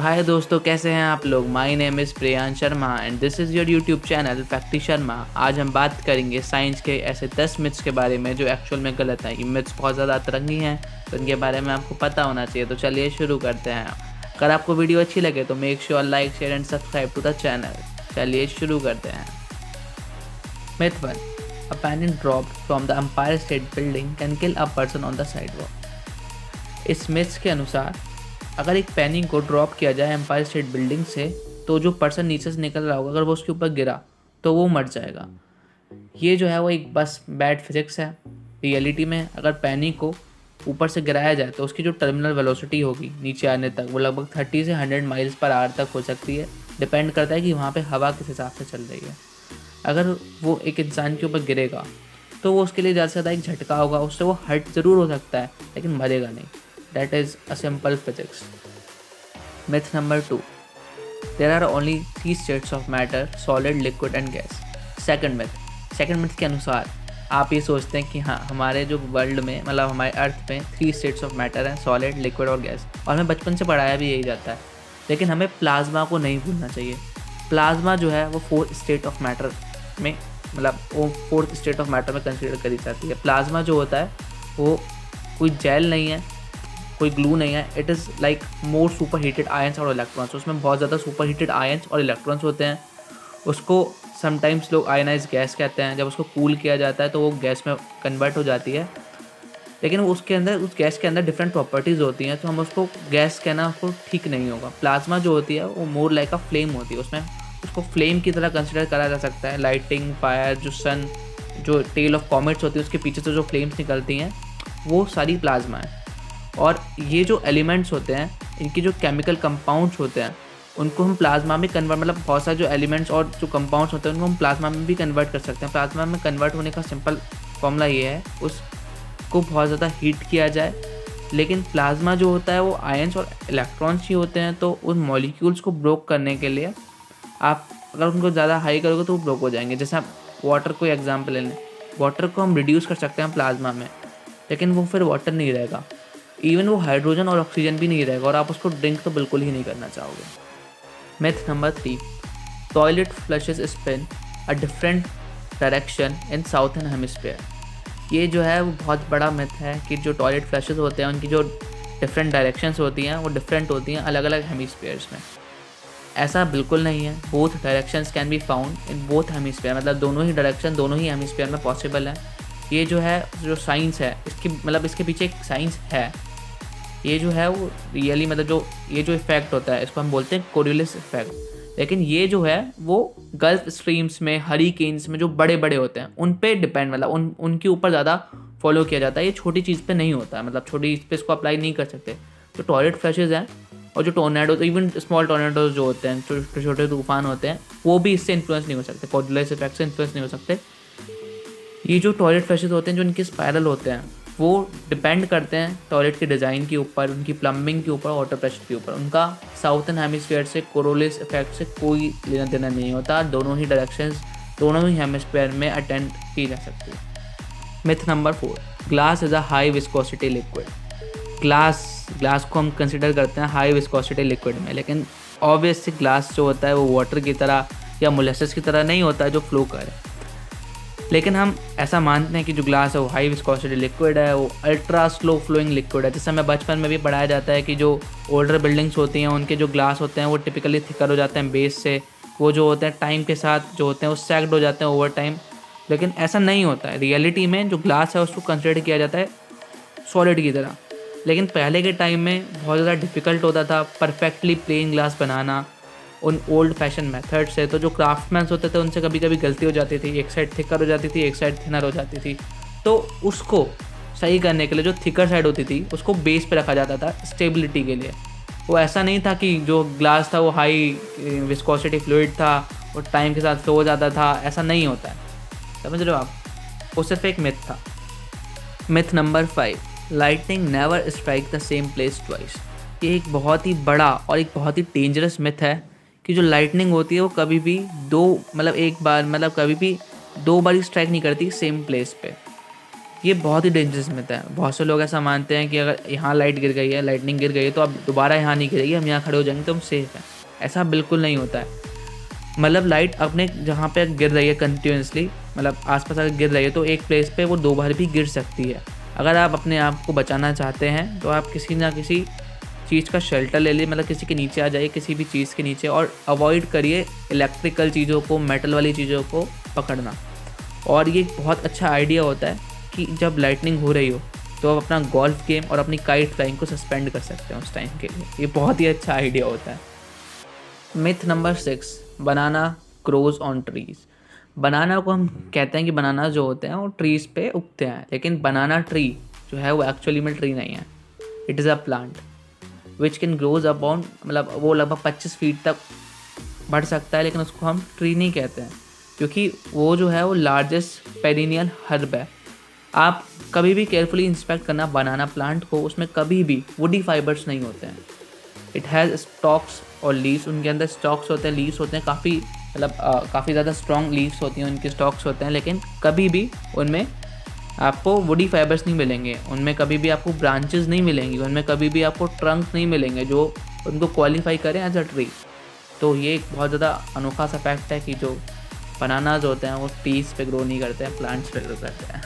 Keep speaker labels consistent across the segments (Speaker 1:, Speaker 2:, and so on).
Speaker 1: हाय दोस्तों, कैसे हैं आप लोग। My name is Priyansh Sharma and this is your YouTube channel Facty Sharma. आज हम बात करेंगे साइंस के ऐसे 10 मिथ्स के बारे में जो एक्चुअल में गलत हैं। ये मिथ्स बहुत ज़्यादा अतरंगी हैं तो इनके बारे में आपको पता होना चाहिए। तो चलिए शुरू करते हैं। अगर आपको वीडियो अच्छी लगे तो make sure like share and subscribe to the channel. चलिए शुरू करते हैं। Myth 1, a pen dropped from the Empire State Building can kill a person on the sidewalk. इस मिथ्स के अनुसार अगर एक पेनी को ड्रॉप किया जाए एम्पायर स्टेट बिल्डिंग से तो जो पर्सन नीचे से निकल रहा होगा अगर वो उसके ऊपर गिरा तो वो मर जाएगा। ये जो है वो एक बस बैड फिजिक्स है। रियलिटी में अगर पेनी को ऊपर से गिराया जाए तो उसकी जो टर्मिनल वेलोसिटी होगी नीचे आने तक वो लगभग 30 से 100 माइल्स पर आवर तक हो सकती है। डिपेंड करता है कि वहाँ पे हवा किस हिसाब से चल रही है। अगर वो एक इंसान के ऊपर गिरेगा तो वो उसके लिए ज़्यादा से ज़्यादा एक झटका होगा, उससे वो हर्ट ज़रूर हो सकता है लेकिन मरेगा नहीं। That is a simple physics. Myth number 2. There are only 3 states of matter: solid, liquid and gas. Second myth. Second myth के अनुसार आप ये सोचते हैं कि हाँ हमारे जो वर्ल्ड में मतलब हमारे अर्थ में 3 states of matter हैं: सॉलिड, लिक्विड और गैस। और हमें बचपन से पढ़ाया भी यही जाता है। लेकिन हमें प्लाज्मा को नहीं भूलना चाहिए। प्लाज्मा जो है वो 4th state of matter में मतलब वो 4th state of matter में कंसिडर करी जाती है। प्लाज्मा जो होता है वो कोई जेल नहीं है, कोई ग्लू नहीं है। It is like more super heated ions और इलेक्ट्रॉन्स। उसमें बहुत ज़्यादा सुपर हीटेड आयंस और इलेक्ट्रॉन्स होते हैं। उसको समटाइम्स लोग आयनाइज गैस कहते हैं। जब उसको कूल किया जाता है तो वो गैस में कन्वर्ट हो जाती है, लेकिन उसके अंदर उस गैस के अंदर डिफरेंट प्रॉपर्टीज़ होती हैं तो हम उसको गैस कहना उसको ठीक नहीं होगा। प्लाज्मा जो होती है वो मोर लाइक अ फ्लेम होती है। उसमें उसको फ्लेम की तरह कंसिडर करा जा सकता है। लाइटिंग, फायर, जो सन, जो टेल ऑफ कॉमेट्स होती है उसके पीछे से जो फ्लेम्स निकलती हैं वो सारी प्लाज्मा है। और ये जो एलिमेंट्स होते हैं इनकी जो केमिकल कंपाउंड्स होते हैं उनको हम प्लाज्मा में कन्वर्ट मतलब बहुत सारे जो एलिमेंट्स और जो कंपाउंड्स होते हैं उनको हम प्लाज्मा में भी कन्वर्ट कर सकते हैं। प्लाज्मा में कन्वर्ट होने का सिंपल फॉर्मूला ये है उसको बहुत ज़्यादा हीट किया जाए। लेकिन प्लाज्मा जो होता है वो आयंस और इलेक्ट्रॉन्स ही होते हैं तो उन मॉलिक्यूल्स को ब्रोक करने के लिए आप अगर उनको ज़्यादा हाई करोगे तो वो ब्रोक हो जाएंगे। जैसे आप वाटर को एग्जाम्पल ले लें, वाटर को हम रिड्यूस कर सकते हैं प्लाज्मा में लेकिन वो फिर वाटर नहीं रहेगा। इवन वो हाइड्रोजन और ऑक्सीजन भी नहीं रहेगा और आप उसको ड्रिंक तो बिल्कुल ही नहीं करना चाहोगे। Myth number 3, toilet flushes spin a different direction in southern hemisphere. ये जो है वो बहुत बड़ा मिथ है कि जो टॉयलेट फ्लशेस होते हैं उनकी जो डिफरेंट डायरेक्शंस होती हैं वो डिफरेंट होती हैं अलग अलग हेमिस्फीयर्स में। ऐसा बिल्कुल नहीं है। Both directions can be found in both hemisphere, मतलब दोनों ही डायरेक्शन दोनों ही हेमिस्फीयर में पॉसिबल है। ये जो है जो साइंस है इसकी मतलब इसके पीछे एक साइंस है। ये जो है वो रियली मतलब जो ये जो इफेक्ट होता है इसको हम बोलते हैं कोरियोलिस इफेक्ट। लेकिन ये जो है वो गल्फ स्ट्रीम्स में, हरिकेन्स में जो बड़े बड़े होते हैं उन पे डिपेंड मतलब उनके ऊपर ज़्यादा फॉलो किया जाता है। ये छोटी चीज़ पे नहीं होता है, मतलब छोटी चीज़ पे इसको अप्लाई नहीं कर सकते। जो टॉयलेट फ्लशेज हैं और जो टोर्नेडो, इवन स्मॉल टोर्नेडोज जो होते हैं, छोटे छोटे तूफान होते हैं, वो भी इससे इन्फ्लुएंस नहीं हो सकते, कोरियोलिस इफेक्ट से इन्फ्लुएंस नहीं हो सकते। ये जो टॉयलेट फ्लशेज होते हैं जो इनके स्पायरल होते हैं वो डिपेंड करते हैं टॉयलेट के डिज़ाइन के ऊपर, उनकी प्लम्बिंग के ऊपर, वाटर प्रेशर के ऊपर। उनका साउथर्न हेमिस्फीयर से कोरियोलिस इफेक्ट से कोई लेना देना नहीं होता। दोनों ही डायरेक्शंस दोनों ही हेमिस्फीयर में अटेंड की जा सकती है। Myth number 4, glass is a high viscosity liquid. Glass को हम कंसिडर करते हैं हाई विस्कोसिटी लिक्विड में, लेकिन ऑब्वियसली ग्लास जो होता है वो वाटर की तरह या मोलेसेस की तरह नहीं होता है जो फ्लो करे। लेकिन हम ऐसा मानते हैं कि जो ग्लास है वो हाई विस्कोसिटी लिक्विड है, वो अल्ट्रा स्लो फ्लोइंग लिक्विड है। जैसे हमें बचपन में भी पढ़ाया जाता है कि जो ओल्डर बिल्डिंग्स होती हैं उनके जो ग्लास होते हैं वो टिपिकली थिकर हो जाते हैं बेस से। वो जो होते हैं टाइम के साथ जो होते हैं वो सैक्ड हो जाते हैं ओवर टाइम। लेकिन ऐसा नहीं होता है। रियलिटी में जो ग्लास है उसको कंसिडर किया जाता है सॉलिड की तरह। लेकिन पहले के टाइम में बहुत ज़्यादा डिफ़िकल्ट होता था परफेक्टली प्लेन ग्लास बनाना उन ओल्ड फैशन मेथड से। तो जो क्राफ्टमैन्स होते थे उनसे कभी कभी गलती हो जाती थी, एक साइड थिकर हो जाती थी, एक साइड थिनर हो जाती थी। तो उसको सही करने के लिए जो थिकर साइड होती थी उसको बेस पे रखा जाता था स्टेबिलिटी के लिए। वो ऐसा नहीं था कि जो ग्लास था वो हाई विस्कोसिटी फ्लूइड था और टाइम के साथ फ्लो हो जाता था, ऐसा नहीं होता है। समझ रहे हो आप? वो सिर्फ एक मिथ था। Myth number 5, lightning never strike the same place twice. ये एक बहुत ही बड़ा और एक बहुत ही डेंजरस मिथ है कि जो लाइटनिंग होती है वो कभी भी एक बार कभी भी 2 बार स्ट्राइक नहीं करती सेम प्लेस पे। ये बहुत ही डेंजरस मिथ है। बहुत से लोग ऐसा मानते हैं कि अगर यहाँ लाइट गिर गई है, लाइटनिंग गिर गई है, तो अब दोबारा यहाँ नहीं गिरेगी, हम यहाँ खड़े हो जाएंगे तो हम सेफ हैं। ऐसा बिल्कुल नहीं होता है। मतलब लाइट अपने जहाँ पे गिर रही है कंटिन्यूसली, मतलब आसपास अगर गिर रही है तो एक प्लेस पे वो 2 बार भी गिर सकती है। अगर आप अपने आप को बचाना चाहते हैं तो आप किसी ना किसी चीज़ का शेल्टर ले लिए, मतलब किसी के नीचे आ जाइए, किसी भी चीज़ के नीचे, और अवॉइड करिए इलेक्ट्रिकल चीज़ों को, मेटल वाली चीज़ों को पकड़ना। और ये बहुत अच्छा आइडिया होता है कि जब लाइटनिंग हो रही हो तो आप अपना गोल्फ गेम और अपनी काइट फ्लाइंग को सस्पेंड कर सकते हैं उस टाइम के लिए। ये बहुत ही अच्छा आइडिया होता है। Myth number 6, banana grows on trees. Banana को हम कहते हैं कि बनाना जो होते हैं वो ट्रीज पे उगते हैं, लेकिन बनाना ट्री जो है वो एक्चुअली में ट्री नहीं है। It is a plant which can grows upon, मतलब वो लगभग 25 फीट तक बढ़ सकता है, लेकिन उसको हम ट्री नहीं कहते हैं क्योंकि वो जो है वो लार्जेस्ट पेरिनियल हर्ब है। आप कभी भी केयरफुली इंस्पेक्ट करना बनाना प्लांट को, उसमें कभी भी वुडी फाइबर्स नहीं होते हैं। इट हैज़ स्टॉक्स और लीव्स, उनके अंदर स्टॉक्स होते हैं, लीव्स होते हैं, काफ़ी मतलब काफ़ी ज़्यादा स्ट्रॉन्ग लीव्स होती हैं, उनके स्टॉक्स होते हैं, लेकिन कभी भी उनमें आपको वुडी फाइबर्स नहीं मिलेंगे, उनमें कभी भी आपको ब्रांचेस नहीं मिलेंगी, उनमें कभी भी आपको ट्रंक नहीं मिलेंगे जो उनको क्वालिफाई करें एज अ ट्री। तो ये एक बहुत ज़्यादा अनोखा सा फैक्ट है कि जो बनानाज होते हैं वो ट्रीज पे ग्रो नहीं करते हैं, प्लांट्स पे ग्रो करते हैं।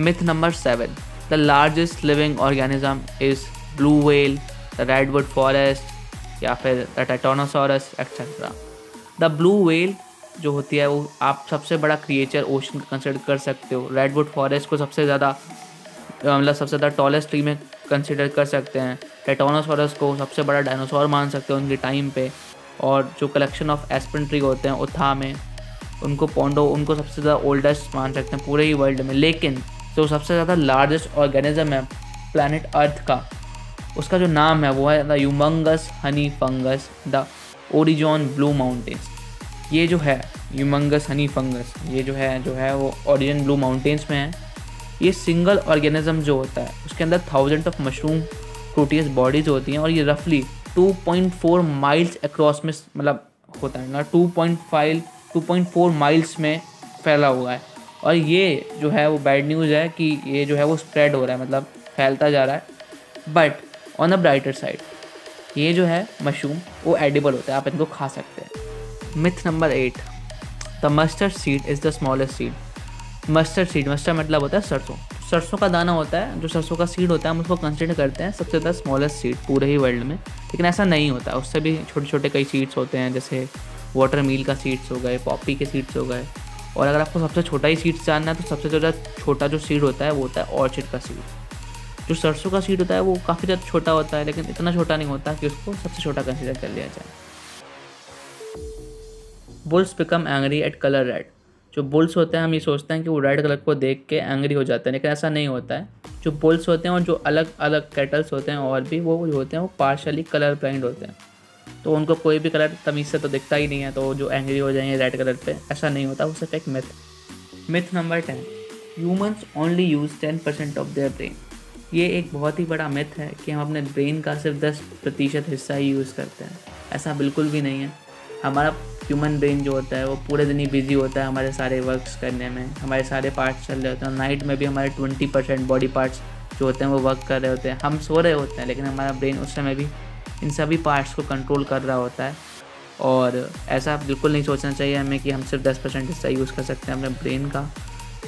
Speaker 1: Myth number 7, the largest living organism is blue whale, the redwood forest या फिर the titanosaurus etcetera. The blue whale जो होती है वो आप सबसे बड़ा क्रिएचर ओशन का कंसिडर कर सकते हो। रेडवुड फॉरेस्ट को सबसे ज़्यादा मतलब सबसे ज़्यादा टॉलेस्ट ट्री में कंसिडर कर सकते हैं। टाइटोनोसॉरस को सबसे बड़ा डायनासोर मान सकते हो उनके टाइम पे। और जो कलेक्शन ऑफ एस्पेन ट्री होते हैं उथा में, उनको पोंडो, उनको सबसे ज़्यादा ओल्डेस्ट मान सकते हैं पूरे ही वर्ल्ड में। लेकिन जो सबसे ज़्यादा लार्जेस्ट ऑर्गेनिज्म है प्लैनेट अर्थ का, उसका जो नाम है वो है the humongous honey fungus, the Oregon Blue Mountains. ये जो है ह्यूमंगस हनी फंगस, ये जो है वो ओरिजिन ब्लू माउंटेन्स में है। ये सिंगल ऑर्गेनिज्म जो होता है उसके अंदर thousand of mushroom proteases bodies होती हैं, और ये रफली 2.4 माइल्स अक्रॉस में मतलब होता है ना, 2.4 माइल्स में फैला हुआ है। और ये जो है वो बैड न्यूज़ है कि ये जो है वो स्प्रेड हो रहा है, मतलब फैलता जा रहा है। But on the brighter side ये जो है मशरूम वो एडिबल होता है, आप इनको खा सकते हैं। Myth number 8, the mustard seed is the smallest seed. Mustard मतलब होता है सरसों। सरसों का दाना होता है, जो सरसों का सीड होता है हम उसको कंसिडर करते हैं सबसे ज़्यादा स्मॉलेस्ट सीड पूरे ही वर्ल्ड में, लेकिन ऐसा नहीं होता। उससे भी छोटे छोटे कई सीड्स होते हैं, जैसे वाटर मील का सीड्स हो गए, पॉपी के सीड्स हो गए। और अगर आपको सबसे छोटा ही सीड्स जानना है तो सबसे ज़्यादा छोटा जो सीड होता है वो होता है ऑर्चिड का सीड। जो सरसों का सीड होता है वो काफ़ी ज़्यादा छोटा होता है, लेकिन इतना छोटा नहीं होता कि उसको सबसे छोटा कंसिडर कर लिया जाए। Bulls become angry at colour red. जो बुल्स होते हैं हम ये सोचते हैं कि वो रेड कलर को देख के एंग्री हो जाते हैं, लेकिन ऐसा नहीं होता है। जो बुल्स होते हैं और जो अलग अलग कैटल्स होते हैं और भी वो जो होते हैं वो पार्शली कलर ब्लाइंड होते हैं, तो उनको कोई भी कलर तमीज़ से तो दिखता ही नहीं है, तो जो एंग्री हो जाएंगे रेड कलर पे, ऐसा नहीं होता, वो सिर्फ एक myth. Myth number 10, humans only use 10% of their brain. ये एक बहुत ही बड़ा मिथ है कि हम अपने ब्रेन का सिर्फ 10% हिस्सा ही यूज़ करते हैं। ऐसा बिल्कुल भी नहीं है। हमारा ह्यूमन ब्रेन जो होता है वो पूरे दिन ही बिजी होता है हमारे सारे वर्क्स करने में, हमारे सारे पार्ट्स चल रहे होते हैं। नाइट में भी हमारे 20% बॉडी पार्ट्स जो होते हैं वो वर्क कर रहे होते हैं। हम सो रहे होते हैं लेकिन हमारा ब्रेन उस समय भी इन सभी पार्ट्स को कंट्रोल कर रहा होता है। और ऐसा बिल्कुल नहीं सोचना चाहिए हमें कि हम सिर्फ 10% हिस्सा यूज़ कर सकते हैं अपने ब्रेन का।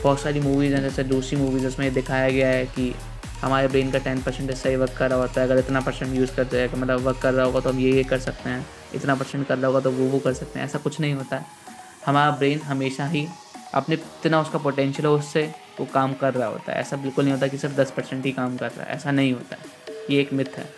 Speaker 1: बहुत सारी मूवीज़ हैं जैसे दूसरी मूवीज़, उसमें दिखाया गया है कि हमारे ब्रेन का 10% हिस्सा ही वर्क कर रहा होता है। अगर इतना % यूज़ करते हैं मतलब वर्क कर रहा होगा तो हम ये कर सकते हैं, इतना % कर रहा होगा तो वो कर सकते हैं। ऐसा कुछ नहीं होता है। हमारा ब्रेन हमेशा ही अपने जितना उसका पोटेंशियल है उससे वो काम कर रहा होता है। ऐसा बिल्कुल नहीं होता कि सिर्फ 10% ही काम कर रहा है, ऐसा नहीं होता है। ये एक मिथ है।